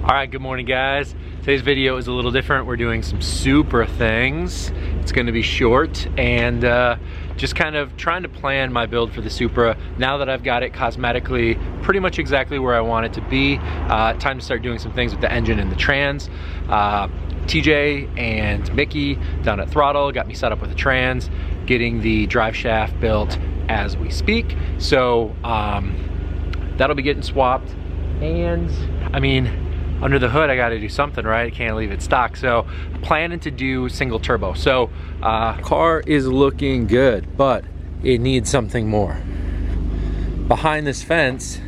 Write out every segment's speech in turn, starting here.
Alright, good morning guys. Today's video is a little different. We're doing some Supra things. It's going to be short and just kind of trying to plan my build for the Supra now that I've got it cosmetically pretty much exactly where I want it to be. Time to start doing some things with the engine and the trans. TJ and Mickey down at Throttle got me set up with the trans, getting the drive shaft built as we speak. So that'll be getting swapped, and I mean, under the hood I got to do something, right? I can't leave it stock, so planning to do single turbo. So car is looking good, but it needs something more. Behind this fence,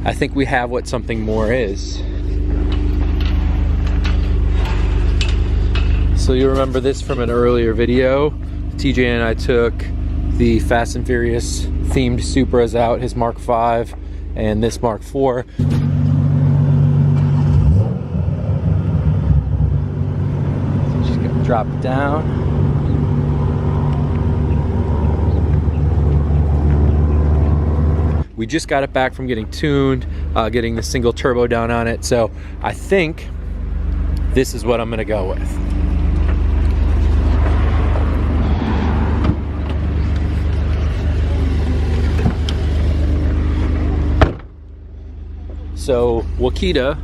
I think we have what something more is. So you remember this from an earlier video. TJ and I took the Fast and Furious themed Supras out, his Mark V and this Mark IV. Drop it down. We just got it back from getting tuned, getting the single turbo down on it. So I think this is what I'm gonna go with. So Wakita,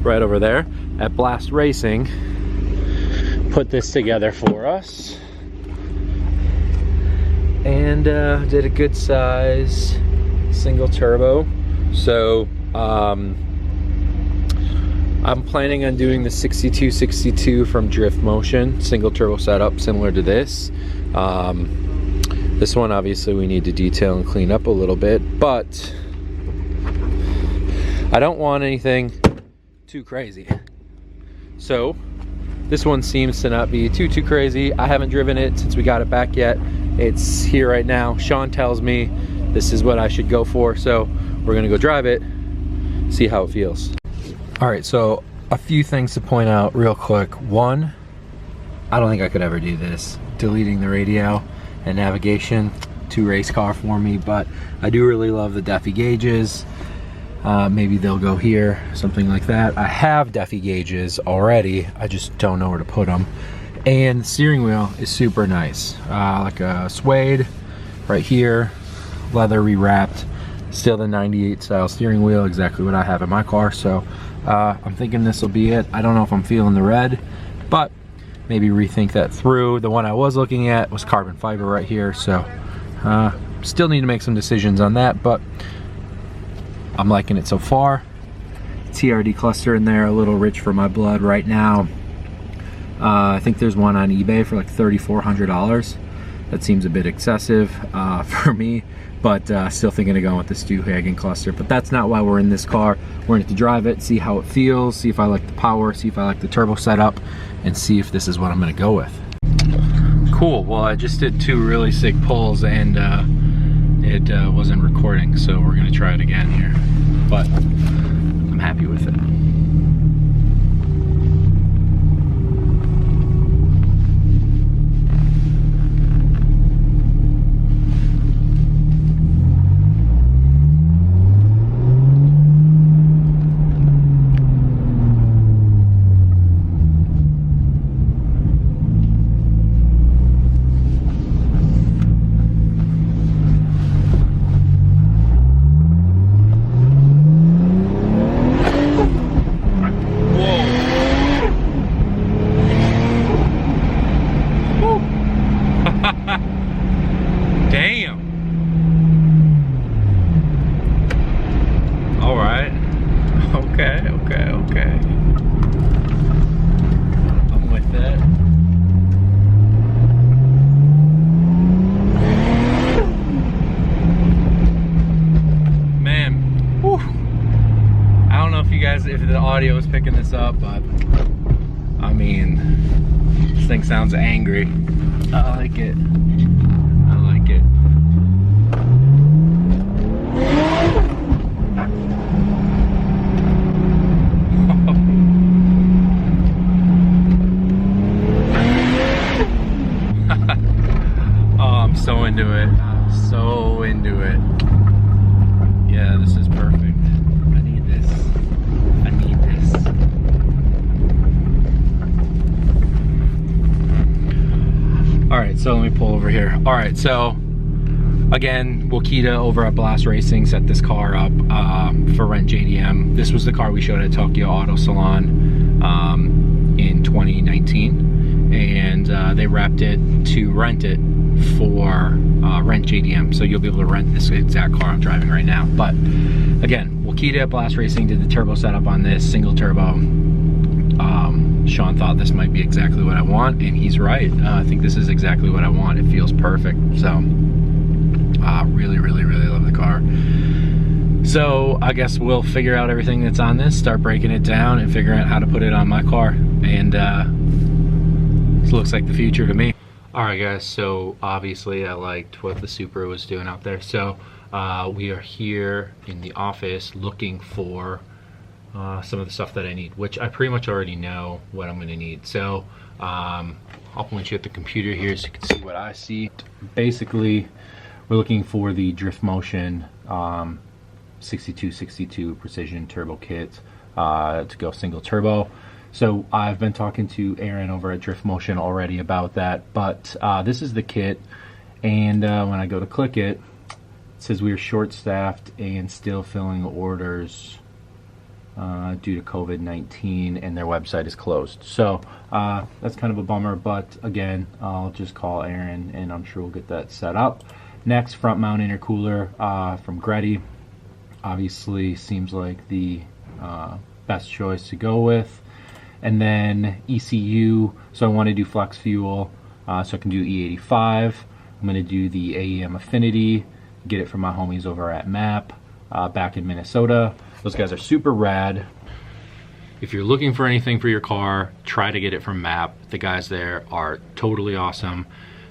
right over there at Blast Racing, put this together for us and did a good size single turbo. So I'm planning on doing the 6262 from Drift Motion single turbo setup, similar to this. This one obviously we need to detail and clean up a little bit, but I don't want anything too crazy. So this one seems to not be too crazy. I haven't driven it since we got it back yet. It's here right now. Sean tells me this is what I should go for, so we're gonna go drive it, see how it feels. All right, so a few things to point out real quick. One, I don't think I could ever do this. Deleting the radio and navigation, too race car for me, but I do really love the Defi gauges. Maybe they'll go here, something like that. I have Defi gauges already, I just don't know where to put them. And the steering wheel is super nice, like a suede right here, leather rewrapped, still the 98 style steering wheel, exactly what I have in my car. So I'm thinking this will be it. I don't know if I'm feeling the red, but maybe rethink that through. The one I was looking at was carbon fiber right here, so still need to make some decisions on that, but I'm liking it so far. TRD cluster in there, a little rich for my blood right now. I think there's one on eBay for like $3,400. That seems a bit excessive for me, but still thinking of going with this Stewhagen cluster. But that's not why we're in this car. We're in it to drive it, see how it feels, see if I like the power, see if I like the turbo setup, and see if this is what I'm gonna go with. Cool, well I just did two really sick pulls and it wasn't recording, so we're gonna try it again here, but I'm happy with it. Damn. All right. Okay. I'm with that. Man, whew. I don't know if you guys, if the audio is picking this up, but I mean, this thing sounds angry. I like it. I like it. Oh, I'm so into it. I'm so into it. Yeah, this is perfect. I need this. I need this. So let me pull over here. All right, so again, Wakita over at Blast Racing set this car up for Rent JDM. This was the car we showed at Tokyo Auto Salon in 2019, and they wrapped it to rent it for Rent JDM. So you'll be able to rent this exact car I'm driving right now. But again, Wakita at Blast Racing did the turbo setup on this, single turbo. Sean thought this might be exactly what I want, and he's right. I think this is exactly what I want. It feels perfect. So really love the car. So I guess we'll figure out everything that's on this, start breaking it down and figuring out how to put it on my car. And this looks like the future to me. All right guys, so obviously I liked what the Supra was doing out there. So we are here in the office looking for some of the stuff that I need, which I pretty much already know what I'm gonna need. So I'll point you at the computer here so you can see what I see. Basically, we're looking for the Drift Motion 6262 Precision Turbo Kit to go single turbo. So I've been talking to Aaron over at Drift Motion already about that, but this is the kit, and when I go to click it, it says we are short-staffed and still filling orders due to COVID-19, and their website is closed. So that's kind of a bummer, but again, I'll just call Aaron and I'm sure we'll get that set up. Next, front mount intercooler from Gretty. Obviously seems like the best choice to go with. And then ECU, so I want to do flex fuel, so I can do E85. I'm going to do the AEM Affinity, get it from my homies over at MAP back in Minnesota. Those guys are super rad. If you're looking for anything for your car, try to get it from MAP. The guys there are totally awesome.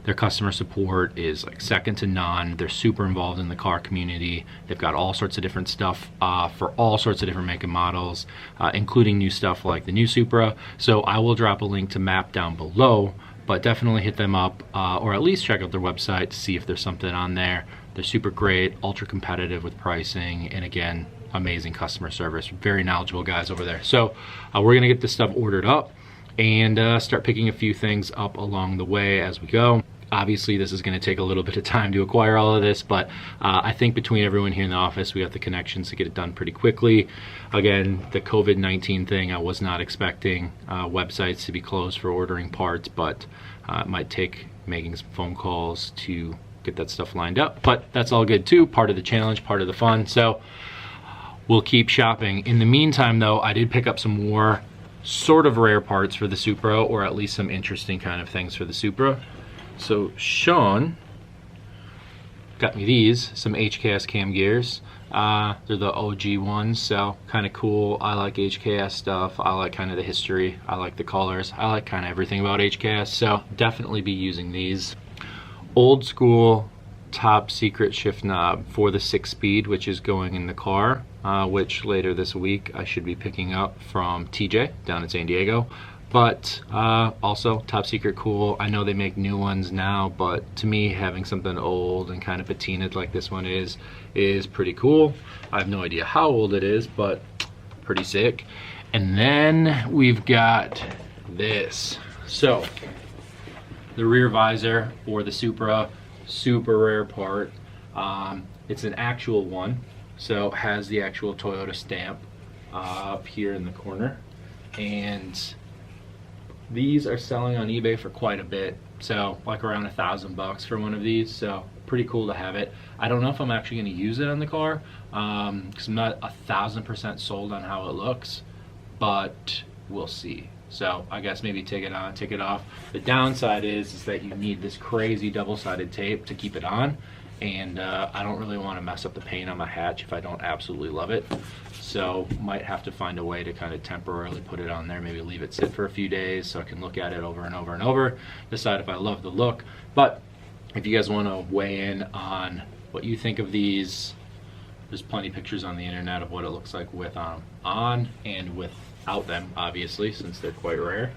Their customer support is like second to none. They're super involved in the car community. They've got all sorts of different stuff for all sorts of different make and models, including new stuff like the new Supra. So I will drop a link to MAP down below, but definitely hit them up or at least check out their website to see if there's something on there. They're super great, ultra competitive with pricing, and again, amazing customer service. Very knowledgeable guys over there. So we're gonna get this stuff ordered up and start picking a few things up along the way as we go. Obviously, this is going to take a little bit of time to acquire all of this, but I think between everyone here in the office, we have the connections to get it done pretty quickly. Again, the COVID-19 thing, I was not expecting websites to be closed for ordering parts, but it might take making some phone calls to get that stuff lined up. But that's all good too, part of the challenge, part of the fun. So we'll keep shopping. In the meantime, though, I did pick up some more sort of rare parts for the Supra, or at least some interesting kind of things for the Supra. So Sean got me these, some HKS cam gears. They're the OG ones, so kind of cool. I like HKS stuff. I like kind of the history. I like the colors. I like kind of everything about HKS, so definitely be using these. Old school top secret shift knob for the 6-speed, which is going in the car, which later this week I should be picking up from TJ down in San Diego. But also top secret cool. I know they make new ones now, but to me, having something old and kind of patinaed like this one is pretty cool. I have no idea how old it is, but pretty sick. And then we've got this. So the rear visor for the Supra, super rare part. It's an actual one, so it has the actual Toyota stamp up here in the corner, and these are selling on eBay for quite a bit, so like around $1,000 for one of these. So pretty cool to have it. I don't know if I'm actually going to use it on the car because I'm not 1000% sold on how it looks, but we'll see. So I guess maybe take it on, take it off. The downside is that you need this crazy double-sided tape to keep it on, and I don't really want to mess up the paint on my hatch if I don't absolutely love it. So might have to find a way to kind of temporarily put it on there, maybe leave it sit for a few days so I can look at it over and over and over, decide if I love the look. But if you guys want to weigh in on what you think of these, there's plenty of pictures on the internet of what it looks like with on and without them, obviously, since they're quite rare.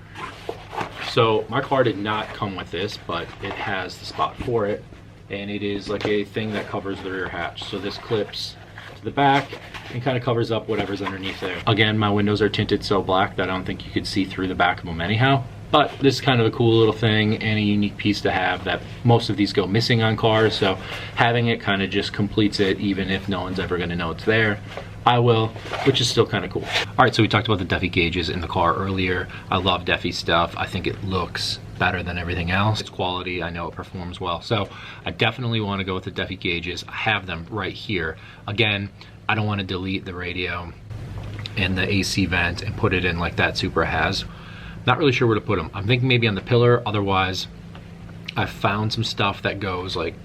So my car did not come with this, but it has the spot for it, and it is like a thing that covers the rear hatch. So this clips to the back and kind of covers up whatever's underneath there. Again, my windows are tinted so black that I don't think you could see through the back of them anyhow, But this is kind of a cool little thing and a unique piece to have that most of these go missing on cars, so having it kind of just completes it, even if no one's ever going to know it's there. I will, which is still kind of cool. All right, so we talked about the Duffy gauges in the car earlier. I love Duffy stuff. I think it looks better than everything else. It's quality, I know it performs well. So I definitely want to go with the Duffy gauges. I have them right here. Again, I don't want to delete the radio and the AC vent and put it in like that Supra has. Not really sure where to put them. I'm thinking maybe on the pillar. Otherwise, I found some stuff that goes like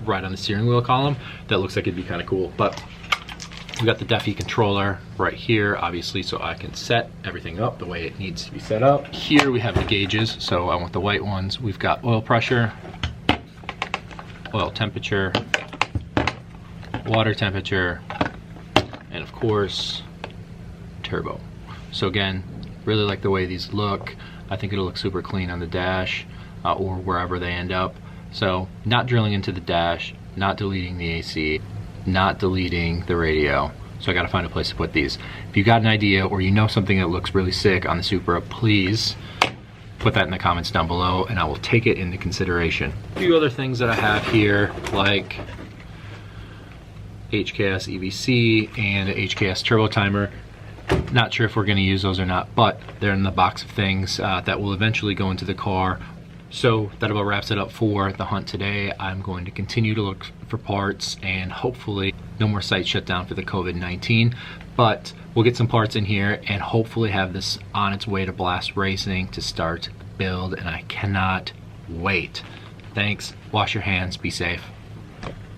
right on the steering wheel column that looks like it'd be kind of cool. But we got the Duffy controller right here, obviously, so I can set everything up the way it needs to be set up. Here we have the gauges, so I want the white ones. We've got oil pressure, oil temperature, water temperature, and of course, turbo. So again, really like the way these look. I think it'll look super clean on the dash or wherever they end up. So not drilling into the dash, not deleting the AC, not deleting the radio. So I gotta find a place to put these. If you got an idea or you know something that looks really sick on the Supra, please put that in the comments down below and I will take it into consideration. A few other things that I have here, like HKS EVC and HKS turbo timer. Not sure if we're gonna use those or not, but they're in the box of things that will eventually go into the car. So that about wraps it up for the hunt today. I'm going to continue to look for parts and hopefully no more site shutdown for the COVID-19, but we'll get some parts in here and hopefully have this on its way to Blast Racing to start build, and I cannot wait. Thanks, wash your hands, be safe.